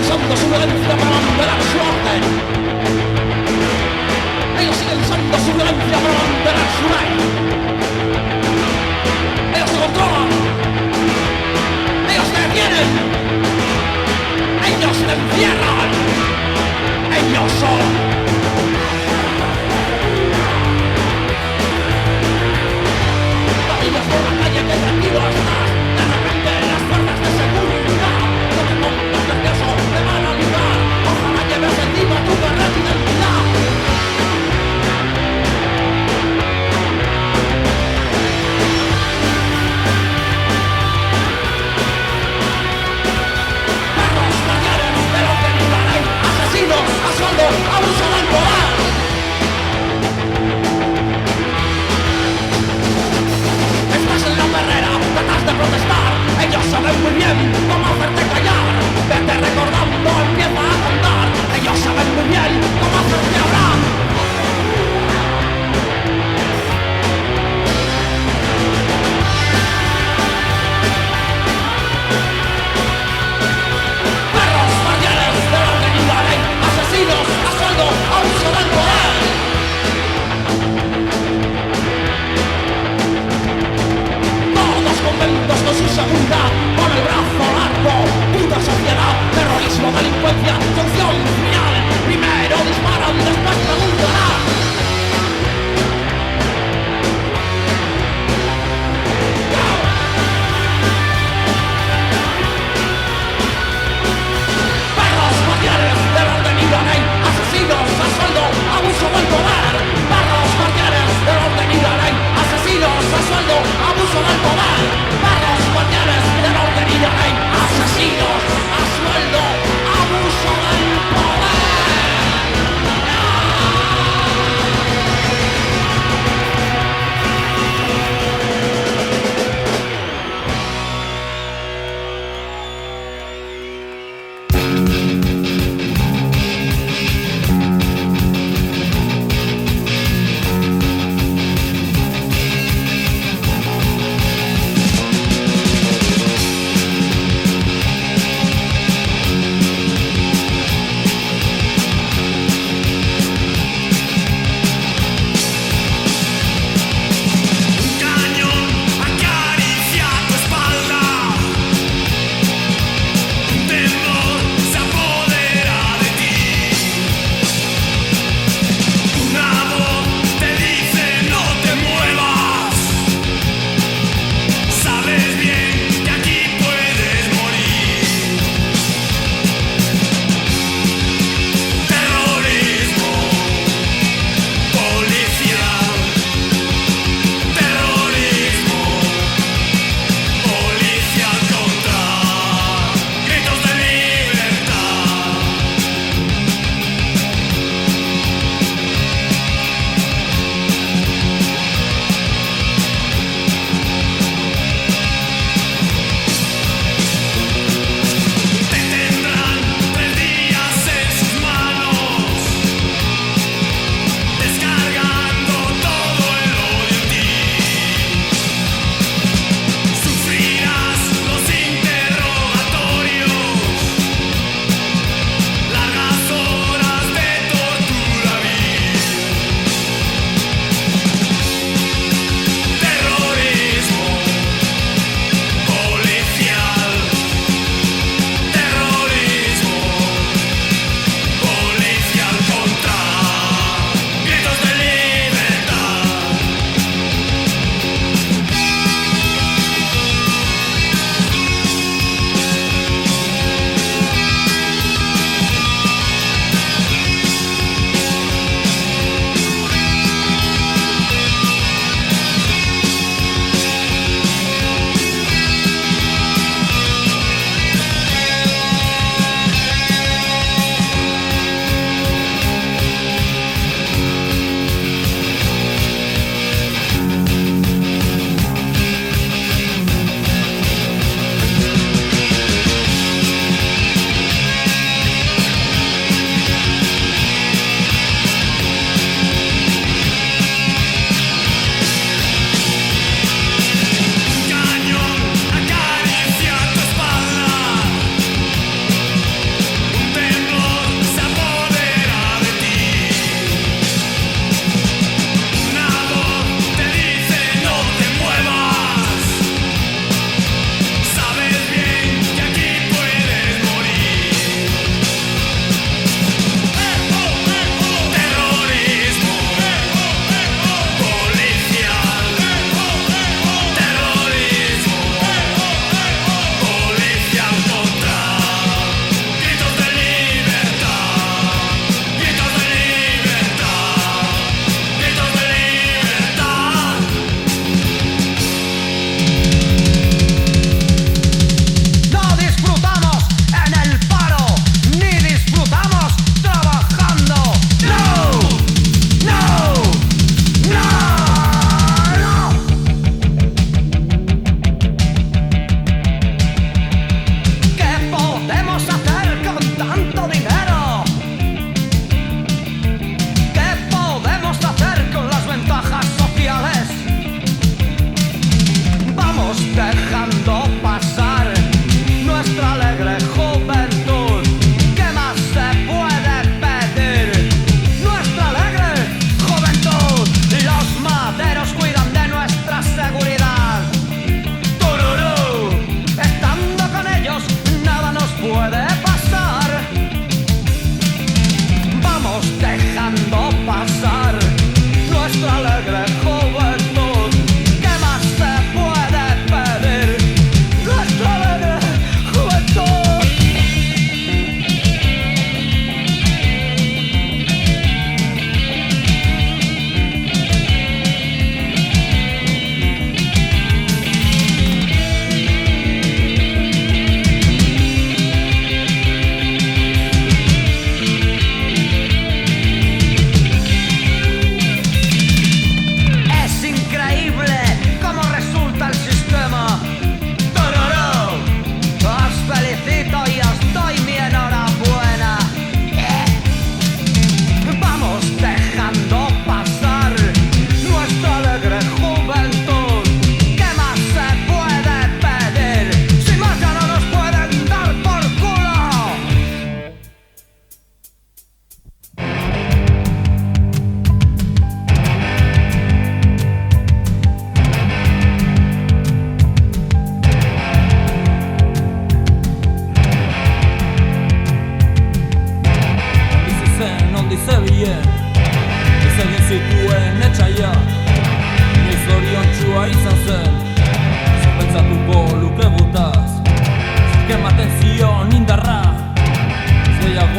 usando su violencia para mantener su orden. Ellos siguen usando su violencia para mantener su ley. Ellos se controlan. Ellos te detienen. Ellos te encierran. Ellos son. Caminas por la calle que tranquilo estás. De repente las fuerzas de seguridad no te pongas nervioso, te van a ayudar. Ojalá lleves encima tu carnet de identidad.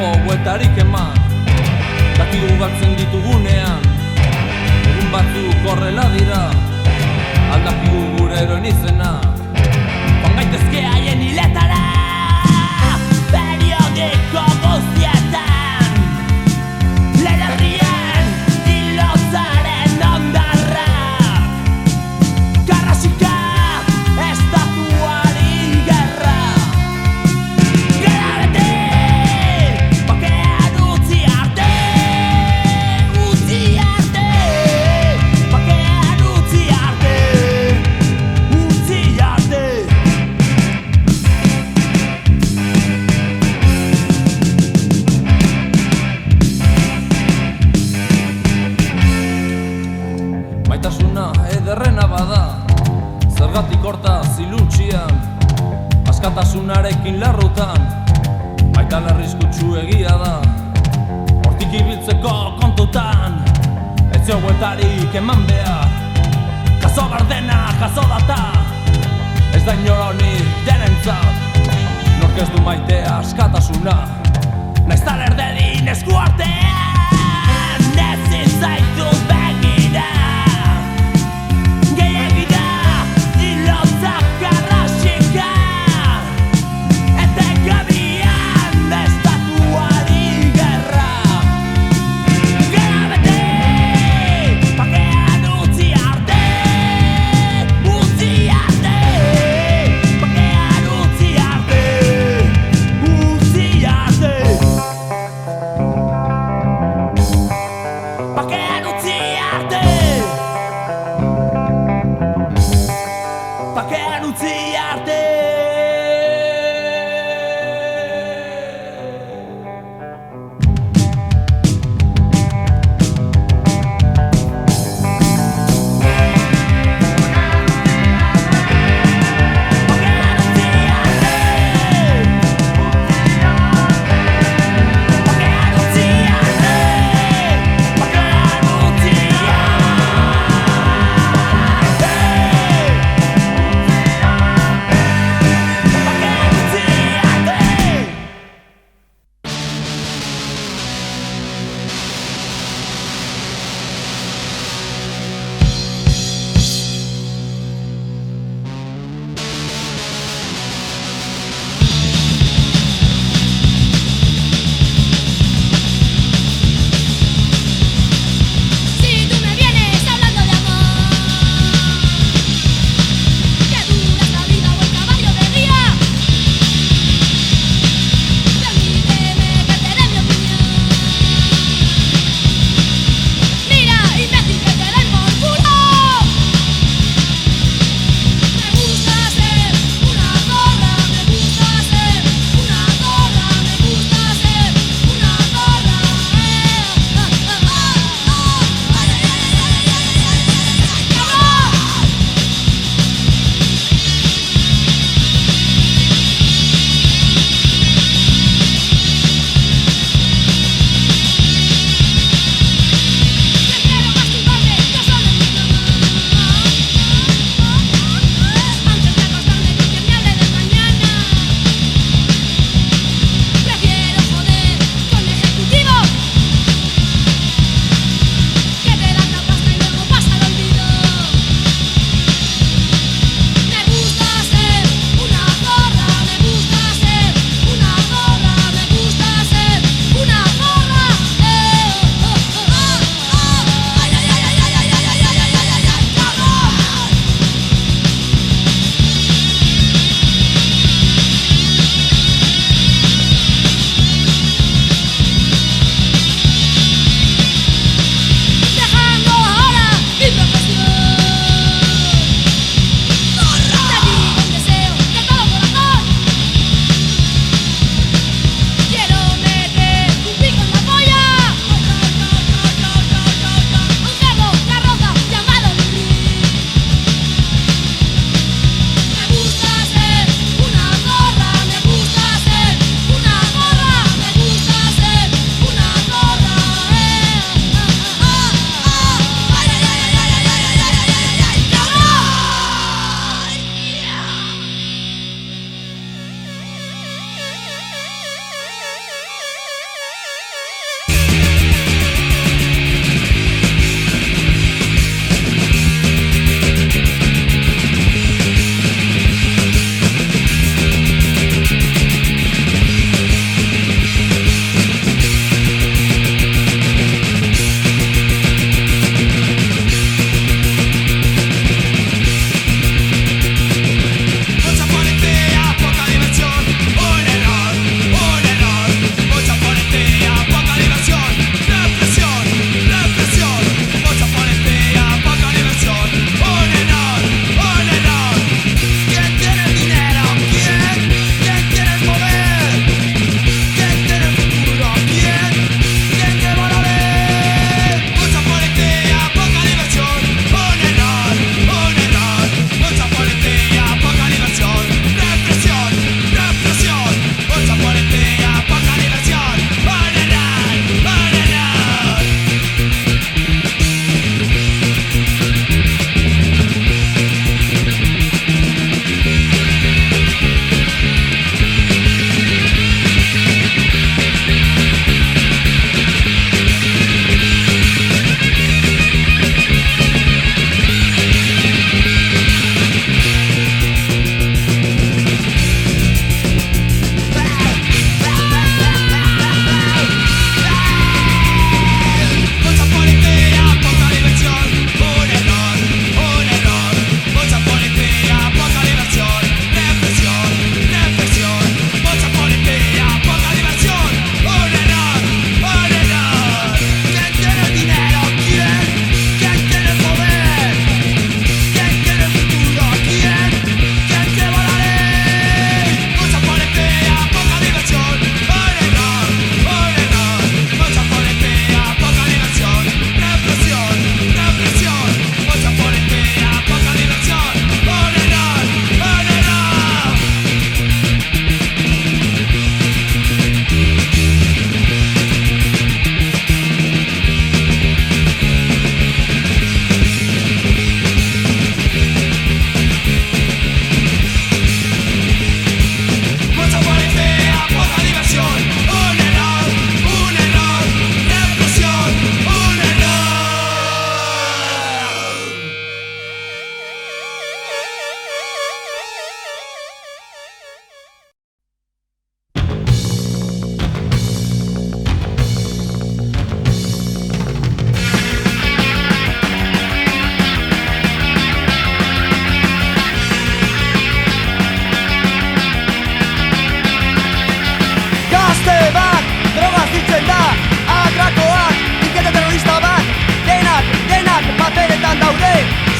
dago bueltarik eman. Dakigu galtzen ditugunean, egun batzuk horrela dira. Aldakigu gure eroen izena, joan gaitezke haien hiletara. Periodiko guztietan, lehen herrien hilotzaren ondarrak. Karrasika, estatuari gerra. Gara beti, bakean utzi arte. Utzi arte, bakean utzi arte. Utzi arte. Maitasuna ederrena bada, zergatik hortaz iluntxian, askatasunarekin larrutan, baita larrizkutsu egia da. Hortik ibiltzeko kontutan, ez zio bueltarik eman behar. Jaso gardena, jaso data, ez da inoronik denentzat. Nork ez du maitea askatasuna, naiz talerdedin esku artean. Ezin zaitut begira, gehiagira, hilotzak karrasika. Etekabian estatuari gerra. Gara beti, bakean utzi arte. Utzi arte, bakean utzi arte. Utzi arte.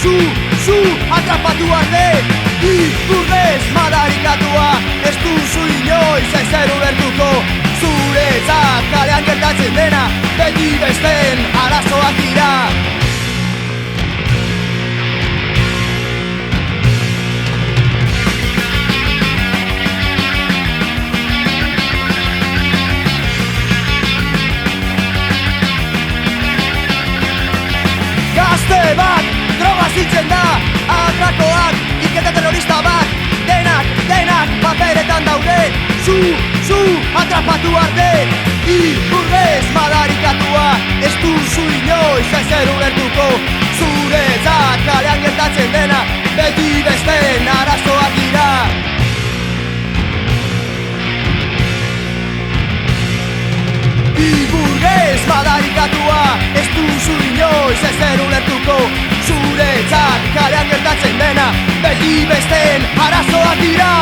zu, atrapatu arte Ikurrez madarikatua ez duzu inoiz ezer ulertuko Zuretzat kalean gertatzen dena beti besteen arazoak dira Gazte bat, droga zitzen da Atrakoak, iketa terrorista bat Denak, paperetan daude Zu, atrapatu arte Ikurrez madarikatua Ez duzu inoiz ezer ulertuko Zuretzat kalean gertatzen dena Beti besteen arazoak dira Ikurrez madarikatua Ez duzu inoiz ezer ulertuko Zuretzat kalean gertatzen dena Beti besteen arazoak dira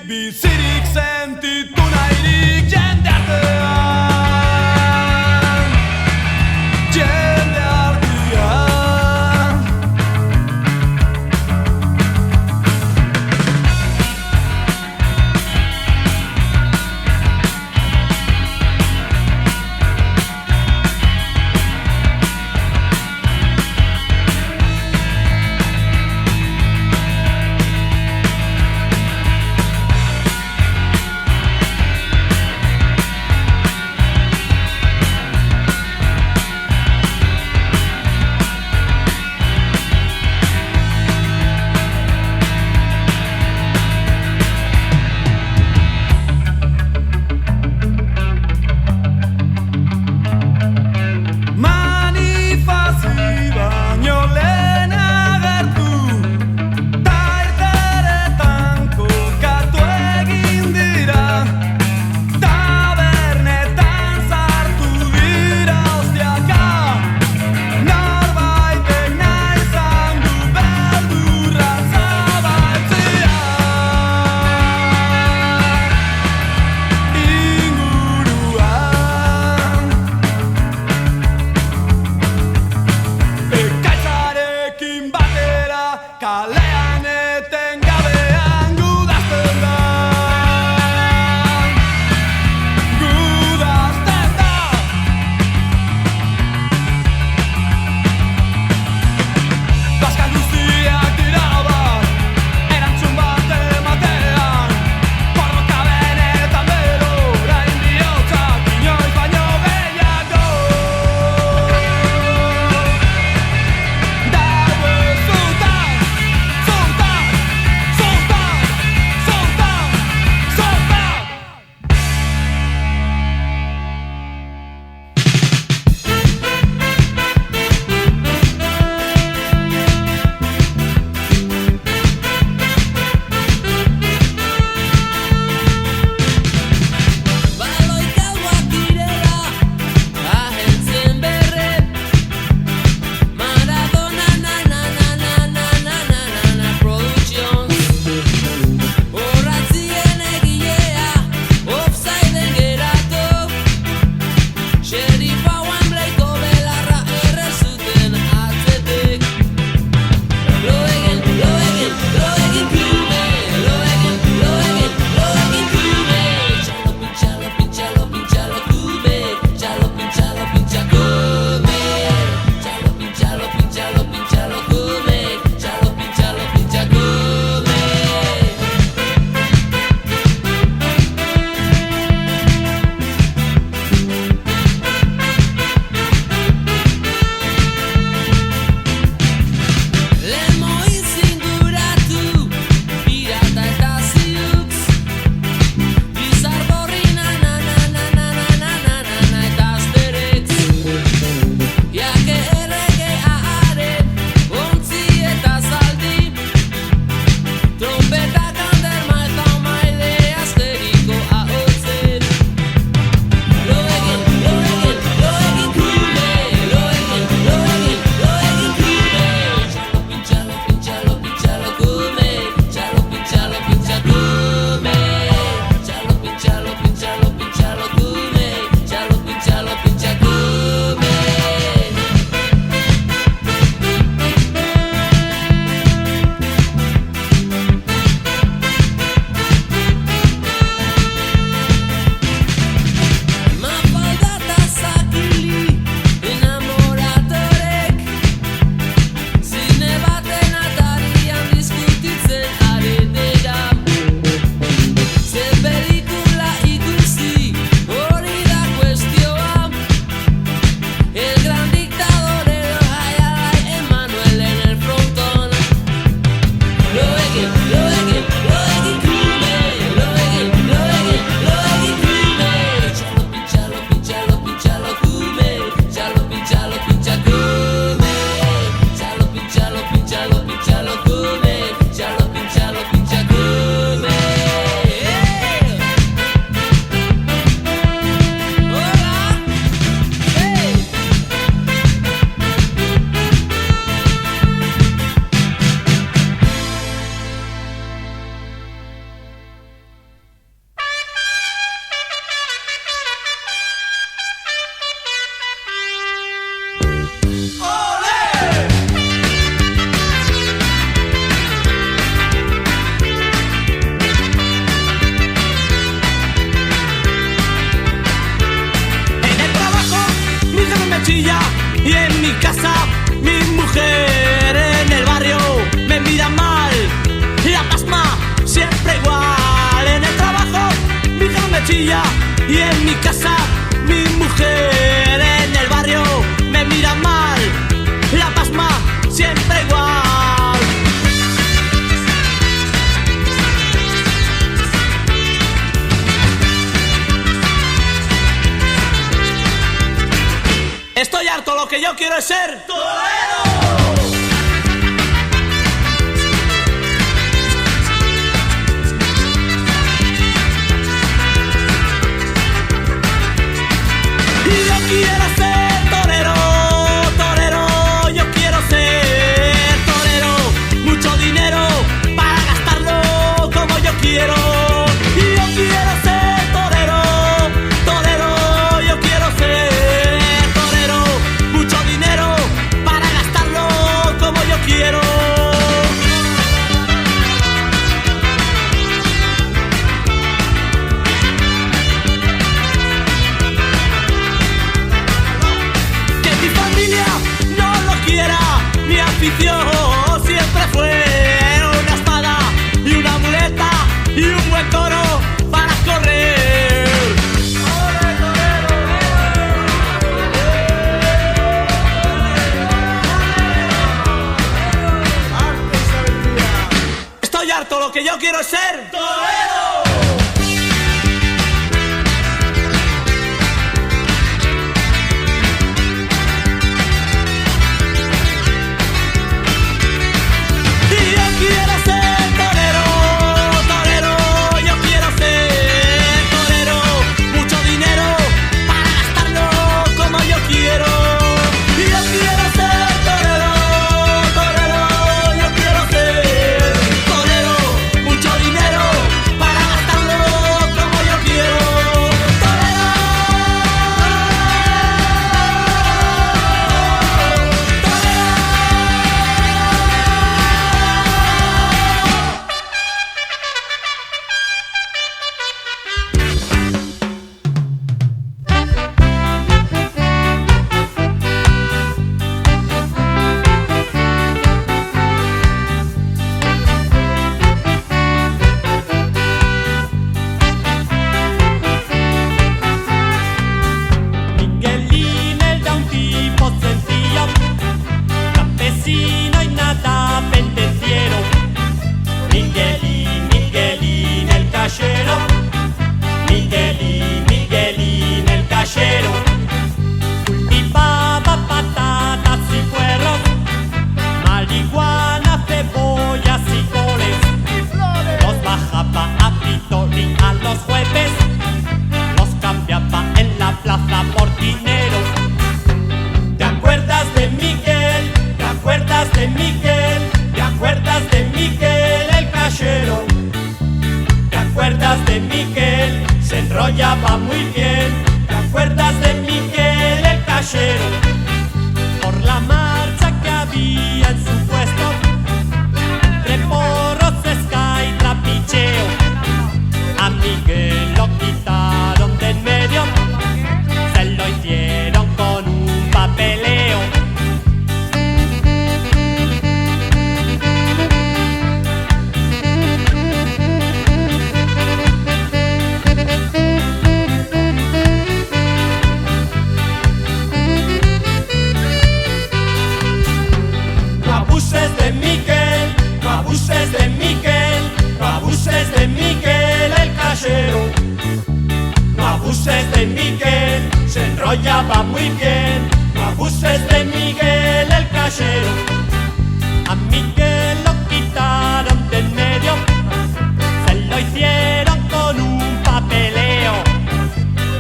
Bizirik sentitu nahirik jende arte casa, mi mujer en el barrio me mira mal, la pasma siempre igual. En el trabajo mi hija me chilla y en mi casa mi mujer en el barrio me mira mal, la pasma siempre igual. Estoy harto, lo que yo quiero es ser torero. Y yo quiero ser torero, torero, yo quiero ser torero. Mucho dinero para gastarlo como yo quiero. Y yo quiero ser torero, torero, yo quiero ser torero. Mucho dinero para gastarlo como yo quiero. Que mi familia no lo quiera, mi afición siempre fue una espada y una muleta y un buen toro para correr. Estoy harto, lo que yo quiero es ser torero. Y yo quiero ser torero, torero, yo quiero ser torero. Mucho dinero para gastarlo como yo quiero. Y yo quiero ser torero, torero, yo quiero ser torero. Mucho dinero para gastarlo como yo quiero. Torero, Miguelín era un tipo sencillo, campesino y nada pendenciero. Miguelín, Miguelín el cachero. Miguelín, Miguelín el cachero. Cultivaba patatas y puerros, marihuana, cebollas y coles. Los bajaba a Pitori a los jueves, los cambiaba en la plaza por dinero. ¿Te acuerdas de Miguel? ¿Te acuerdas de Miguel? ¿Te acuerdas de Miguel el cachero? ¿Te acuerdas de Miguel? Se enrollaba muy bien. ¿Te acuerdas de Miguel el cachero? Por la marcha que había en su puesto, entre porros, esca y trapicheo, a Miguel lo quitaron de en medio, se lo hicieron con un papeleo. No abuses de Miguel, no abuses de Miguel, no abuses de Miguel el cachero. No abuses de Miguel, se enrollaba muy bien. No abuses de Miguel el cachero. A Miguel lo quitaron de en medio, se lo hicieron con un papeleo.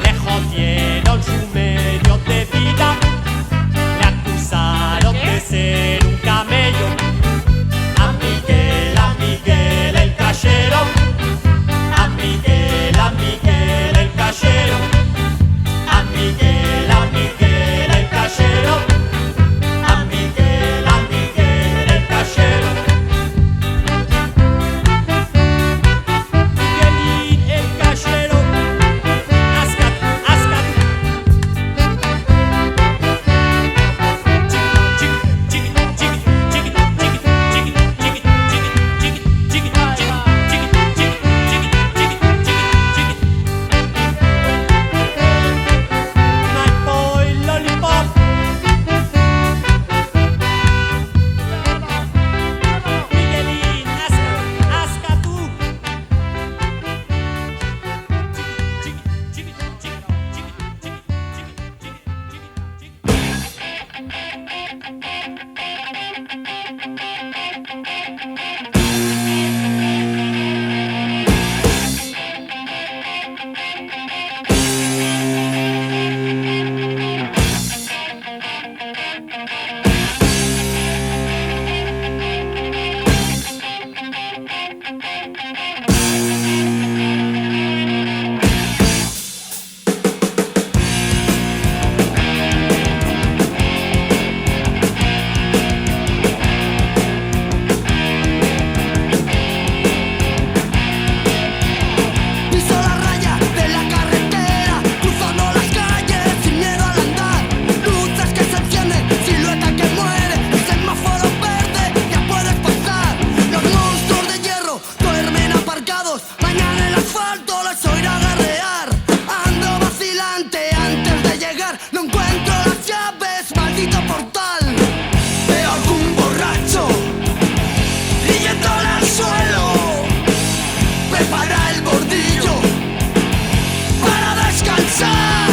Le jodieron su medio de vida, le acusaron de ser un camello. A Miguel el cachero. A Miguel el cachero. A Miguel el cachero. A Miguel paso a ir a guerrear. Ando vacilante antes de llegar. No encuentro las llaves, maldito portal. Veo algún borracho yéndole al suelo. Prepara el bordillo para descansar.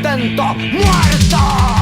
violento, muerto.